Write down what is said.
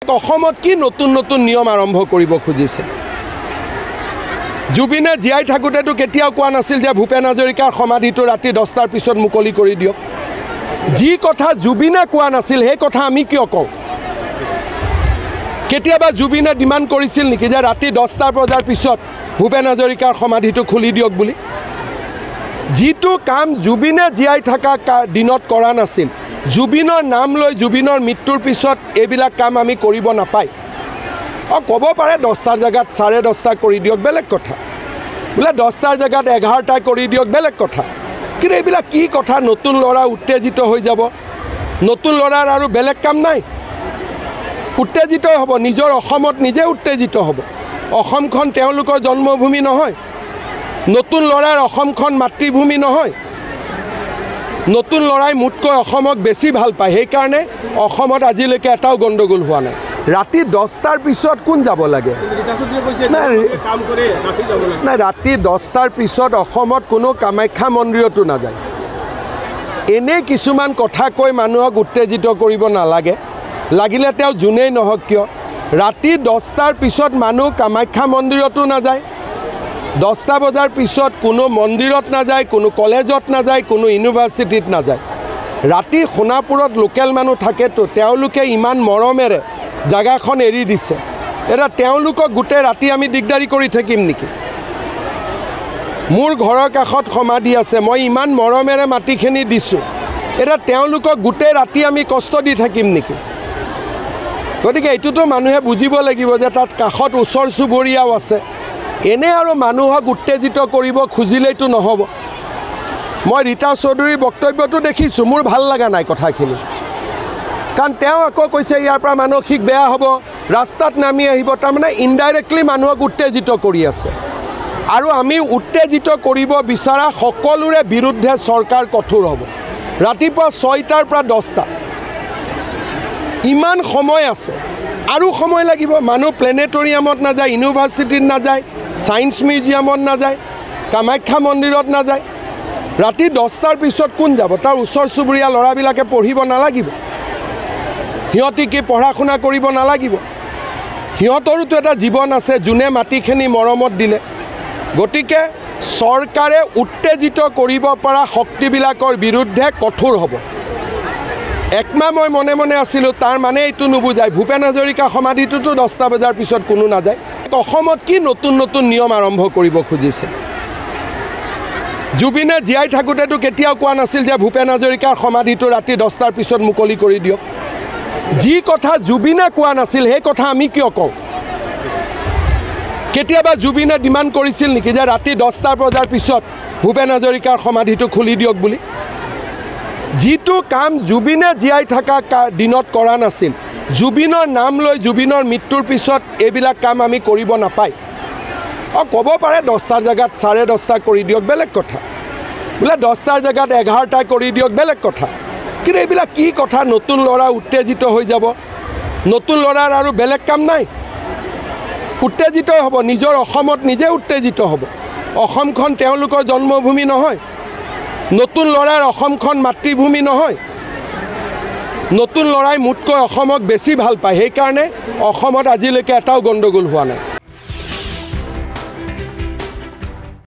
কি নতুন নতুন নিয়ম আৰম্ভ কৰিব খুজিছে জুবিনে জিয়াই থাকোঁতেতো কেতিয়াও কোৱা নাছিল যে ভূপেন হাজৰিকাৰ সমাধিটো ৰাতি 10টাৰ পিছত মুকলি কৰি দিয়ক যি কথা জুবিনে কোৱা নাছিল সেই কথা আমি কিয় কওঁ কেতিয়াবা জুবিনে ডিমান্ড কৰিছিল নেকি যে ৰাতি 10টা বজাৰ পিছত ভূপেন হাজৰিকাৰ সমাধিটো খুলি দিয়ক বুলি যিটো কাম জুবিনে জিয়াই থকা দিনত কৰা নাছিল জুবিনৰ নাম লৈ জুবিনৰ মৃত্যুৰ পিছত এইবিলাক কাম আমি কৰিব নাপায় ক'ব পাৰে 10টাৰ জায়গাত 10:30 কৰি দিয়ক বেলেগ কথা বোলে 10টাৰ জায়গাত 11টা কৰি দিয়ক বেলেগ কথা কিন্তু এইবিলাক কি কথা নতুন ল'ৰা উত্তেজিত হৈ যাব নতুন ল'ৰাৰ আৰু বেলেগ কাম নাই উত্তেজিত হ'ব নিজৰ অসমত নিজে উত্তেজিত হ'ব অসমখন তেওঁলোকৰ জন্মভূমি নহয় নতুন ল'ৰাৰ অসমখন মাতৃভূমি নহয় নতুন ল'ৰাই মুতকৈ অসমক বেছি ভাল পায় সেইকাৰণে অসমত আজিলৈকে এটাও গণ্ডগোল হোৱা নাই ৰাতি 10টাৰ পিছত কোন যাব লাগে নাই ৰাতি 10টাৰ পিছত অসমত কোনো কামাখ্যা মন্দিৰতো নাযায় এনে কিছুমান কথা কৈ মানুহক উত্তেজিত কৰিব নালাগে লাগিলে তেওঁ যোনেই নহওক কিয় ৰাতি 10টাৰ পিছত মানুহ কামাখ্যা মন্দিৰতো নাযায় 10টা বজাৰ পিছত কোনো মন্দিৰত নাযায় কোনো কলেজত নাযায় কোনো ইউনিভাৰ্চিটিত নাযায় ৰাতি সোণাপুৰত লোকেল মানুহ থাকেতো তেওঁলোকে ইমান মৰমেৰে জাগাখন এৰি দিছে এটা তেওঁলোকক গোটেই ৰাতি আমি দিগদাৰি কৰি থাকিম নেকি মোৰ ঘৰৰ কাষত সমাধি আছে মই ইমান মৰমেৰে মাটিখিনি দিছোঁ এটা তেওঁলোকক গোটেই ৰাতি আমি কষ্ট দি থাকিম নেকি গতিকে এইটোতো মানুহে বুজিব লাগিব যে তাত কাষত ওচৰ চুবুৰীয়াও আছে এনে আৰু মানুহক উত্তেজিত কৰিব খুজিলেইতো নহ'ব মই ৰীতা চৌধুৰীৰ বক্তব্যটো দেখিছোঁ মোৰ ভাল লগা নাই কথাখিনি কাৰণ তেওঁ আকৌ কৈছে ইয়াৰ পৰা মানসিক বেয়া হ'ব ৰাস্তাত নামি আহিব তাৰমানে ইনডাইৰেক্টলি মানুহক উত্তেজিত কৰি আছে আৰু আমি উত্তেজিত কৰিব বিচৰা সকলোৰে বিৰুদ্ধে চৰকাৰ কঠোৰ হ'ব ৰাতিপুৱা 6টাৰ পৰা 10টা ইমান সময় আছে আৰু সময় লাগিব মানুহ প্লেনেটৰিয়ামত নাযায় ইউনিভাৰ্চিটিত নাযায় সায়েন্স মিউজিয়ামত নাযায় কামাখ্যা মন্দিৰত নাযায় ৰাতি 10টাৰ পিছত কোন যাব তাৰ ওচৰ চুবুৰীয়া ল'ৰাবিলাকে পঢ়িব নালাগিব সিহঁতি কি পঢ়া শুনা কৰিব নালাগিব সিহঁতৰোতো এটা জীৱন আছে যোনে মাটিখিনি মৰমত দিলে গতিকে চৰকাৰে উত্তেজিত কৰিব পৰা শক্তিবিলাকৰ বিৰুদ্ধে কঠোৰ হ'ব একমাহ মই মনে মনে আছিলোঁ তাৰ মানে এইটো নুবুজায় ভূপেন হাজৰিকা সমাধিটোতো 10টা বজাৰ পিছত কোনো নাযায় অসমত কি নতুন নতুন নিয়ম আৰম্ভ কৰিব খুজিছে জুবিনে জিয়াই থাকোঁতেতো কেতিয়াও কোৱা নাছিল যে ভূপেন হাজৰিকাৰ সমাধিটো ৰাতি 10টাৰ পিছত মুকলি কৰি দিয়ক যি কথা জুবিনে কোৱা নাছিল সেই কথা আমি কিয় কওঁ কেতিয়াবা জুবিনে ডিমান্ড কৰিছিল নেকি যে ৰাতি 10টা বজাৰ পিছত ভূপেন হাজৰিকাৰ সমাধিটো খুলি দিয়ক বুলি যিটো কাম জুবিনে জিয়াই থকা দিনত কৰা নাছিল জুবিনৰ নাম লৈ জুবিনৰ মৃত্যুৰ পিছত এইবিলাক কাম আমি কৰিব নাপায় ক'ব পাৰে 10টাৰ জায়গাত 10:30 কৰি দিয়ক বেলেগ কথা বোলে 10টাৰ জায়গাত 11টা কৰি দিয়ক বেলেগ কথা কিন্তু এইবিলাক কি কথা নতুন ল'ৰা উত্তেজিত হৈ যাব নতুন ল'ৰাৰ আৰু বেলেগ কাম নাই উত্তেজিত হ'ব নিজৰ অসমত নিজে উত্তেজিত হ'ব অসমখন তেওঁলোকৰ জন্মভূমি নহয় নতুন ল'ৰাৰ অসমখন মাতৃভূমি নহয় নতুন ল'ৰাই মুতকৈ অসমক বেছি ভাল পায় সেইকাৰণে অসমত আজিলৈকে এটাও গণ্ডগোল হোৱা নাই